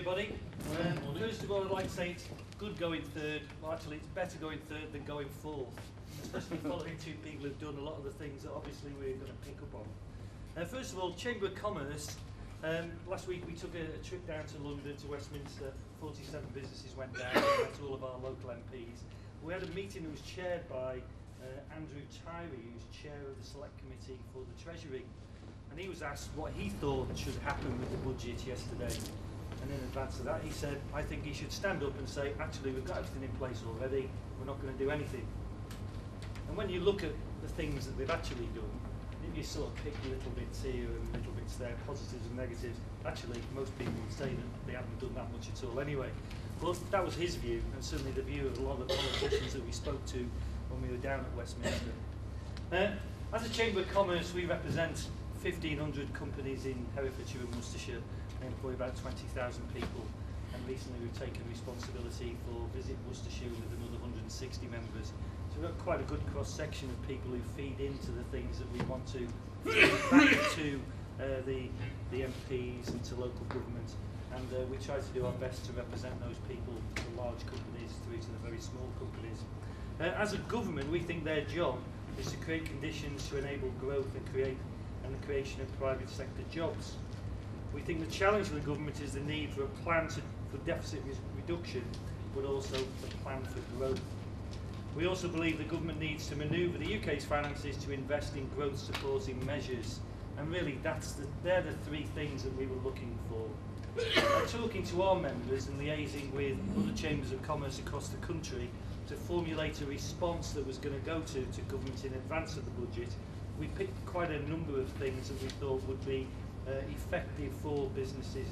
everybody. First of all, I'd like to say it's good going third. Well, actually, it's better going third than going fourth, especially following two people who've done a lot of the things that obviously we're going to pick up on. First of all, Chamber of Commerce. Last week we took a trip down to London, to Westminster. 47 businesses went down, we met all of our local MPs. We had a meeting that was chaired by Andrew Tyree, who's chair of the Select Committee for the Treasury. And he was asked what he thought should happen with the budget yesterday. And in advance of that, he said, I think he should stand up and say, actually, we've got everything in place already, we're not going to do anything. And when you look at the things that they've actually done, you sort of pick little bits here and little bits there, positives and negatives. Actually, most people would say that they haven't done that much at all anyway. But that was his view, and certainly the view of a lot of the politicians that we spoke to when we were down at Westminster. As a Chamber of Commerce, we represent 1,500 companies in Herefordshire and Worcestershire. They employ about 20,000 people, and recently we've taken responsibility for Visit Worcestershire with another 160 members. So we've got quite a good cross-section of people who feed into the things that we want to feed back to the MPs and to local government, and we try to do our best to represent those people, the large companies through to the very small companies. As a government, we think their job is to create conditions to enable growth and the creation of private sector jobs. We think the challenge for the government is the need for a plan for deficit reduction, but also a plan for growth. We also believe the government needs to manoeuvre the UK's finances to invest in growth supporting measures. And really, they're the three things that we were looking for. Talking to our members and liaising with other chambers of commerce across the country to formulate a response that was going to go to government in advance of the budget, we picked quite a number of things that we thought would be effective for businesses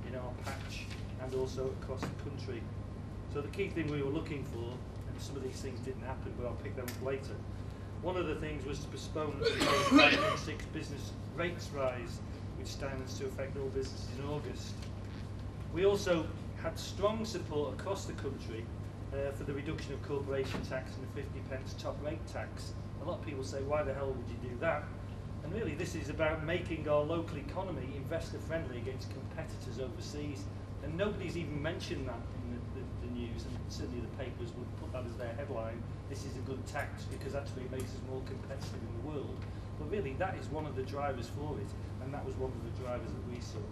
in our patch and also across the country. So the key thing we were looking for, and some of these things didn't happen, but I'll pick them up later. One of the things was to postpone the 5.6 business rates rise, which stands to affect all businesses in August. We also had strong support across the country for the reduction of corporation tax and the 50p top rate tax. A lot of people say, why the hell would you do that? And really, this is about making our local economy investor-friendly against competitors overseas. And nobody's even mentioned that in the news, and certainly the papers would put that as their headline. This is a good tax because actually it makes us more competitive in the world. But really, that is one of the drivers for it, and that was one of the drivers that we saw.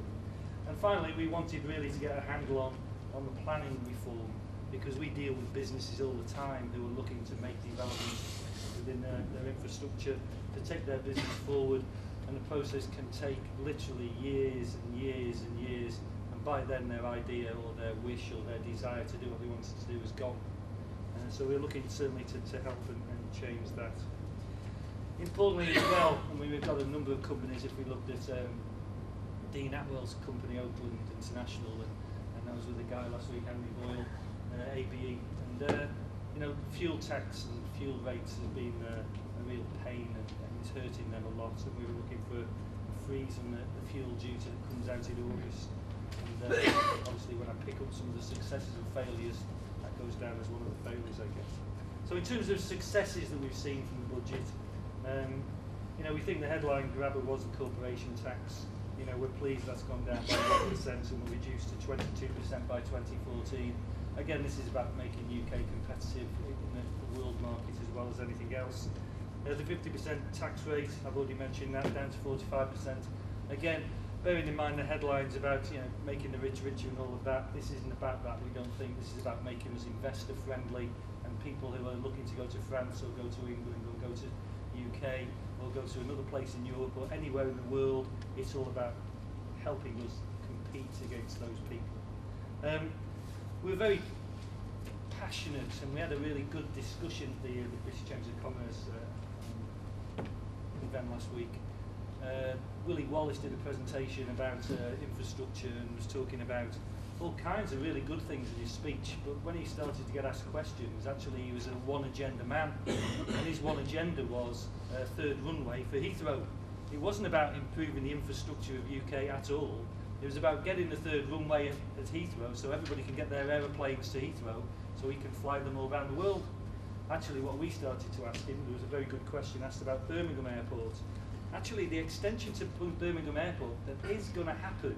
And finally, we wanted really to get a handle on the planning reform, because we deal with businesses all the time who are looking to make developments within their infrastructure to take their business forward, and the process can take literally years and years and years, and by then their idea or their wish or their desire to do what they wanted to do is gone. So we're looking certainly to help and change that. Importantly as well, and we've got a number of companies. If we looked at Dean Atwell's company, Oakland International, and that was with a guy last week, Henry Boyle, ABE, and you know, fuel tax and fuel rates have been a real pain, and it's hurting them a lot. And we were looking for a freeze on the fuel duty that comes out in August. And obviously, when I pick up some of the successes and failures, that goes down as one of the failures, I guess. So in terms of successes that we've seen from the budget, you know, we think the headline grabber was the corporation tax. You know, we're pleased that's gone down by 1% and will reduce to 22% by 2014. Again, this is about making UK competitive in the world market as well as anything else. The 50% tax rate, I've already mentioned that, down to 45%. Again, bearing in mind the headlines about, you know, making the rich richer and all of that, this isn't about that. We don't think this is about making us investor friendly, and people who are looking to go to France or go to England or go to UK or go to another place in Europe or anywhere in the world. It's all about helping us compete against those people. We were very passionate, and we had a really good discussion at the British Chambers of Commerce event last week. Willie Wallace did a presentation about infrastructure and was talking about all kinds of really good things in his speech, but when he started to get asked questions, actually he was a one agenda man, and his one agenda was a third runway for Heathrow. It wasn't about improving the infrastructure of UK at all. It was about getting the third runway at Heathrow so everybody can get their aeroplanes to Heathrow so we can fly them all around the world. Actually, what we started to ask him, there was a very good question asked about Birmingham Airport. Actually, the extension to Birmingham Airport that is going to happen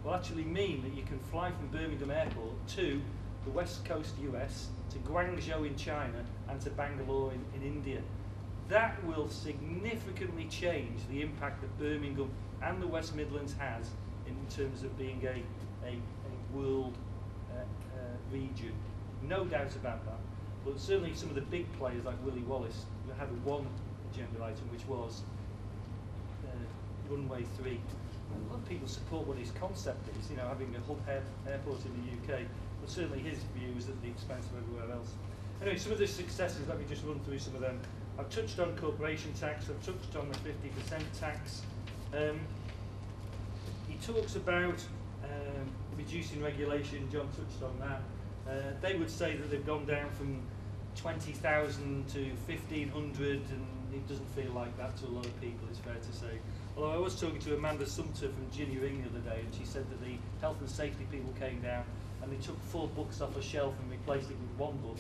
will actually mean that you can fly from Birmingham Airport to the West Coast US, to Guangzhou in China, and to Bangalore in India. That will significantly change the impact that Birmingham and the West Midlands has in terms of being a world region. No doubt about that. But certainly some of the big players like Willie Wallace had one agenda item, which was runway 3. A lot of people support what his concept is, you know, having a hub airport in the UK, but certainly his view is at the expense of everywhere else. Anyway, some of the successes, let me just run through some of them. I've touched on corporation tax, I've touched on the 50% tax. He talks about reducing regulation, John touched on that. They would say that they've gone down from 20,000 to 1,500, and it doesn't feel like that to a lot of people, it's fair to say. Although I was talking to Amanda Sumter from Ginny Ring the other day, and she said that the health and safety people came down and they took 4 books off a shelf and replaced it with 1 book.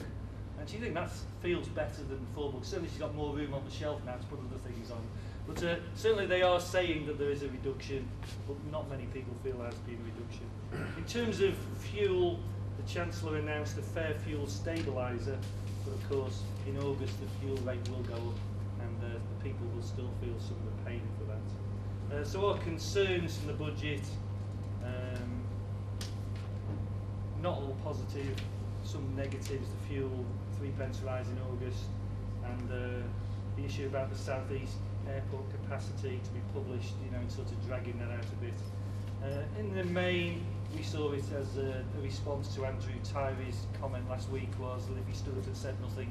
And she thinks that feels better than 4 books. Certainly she's got more room on the shelf now to put other things on. But certainly they are saying that there is a reduction, but not many people feel there has been a reduction. In terms of fuel, the Chancellor announced a fare fuel stabiliser, but of course in August the fuel rate will go up, and the people will still feel some of the pain for that. So our concerns from the budget, not all positive, some negatives, the fuel, 3p rise in August, and the issue about the South East airport capacity to be published, you know, and sort of dragging that out a bit. In the main, we saw it as a response to Andrew Tyrie's comment last week, was that if he stood up and said nothing,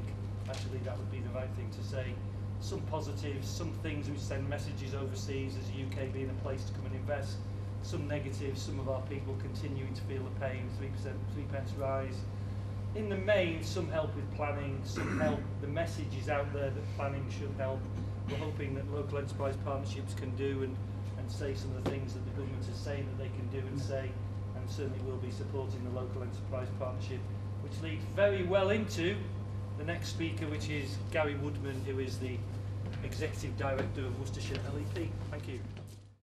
actually that would be the right thing to say. Some positives, some things which send messages overseas as the UK being a place to come and invest. Some negatives, some of our people continuing to feel the pain, 3p rise. In the main, some help with planning, some help, the message is out there that planning should help. We're hoping that local enterprise partnerships can do and say some of the things that the government is saying that they can do and say, and certainly we'll be supporting the local enterprise partnership, which leads very well into the next speaker, which is Gary Woodman, who is the Executive Director of Worcestershire LEP. Thank you.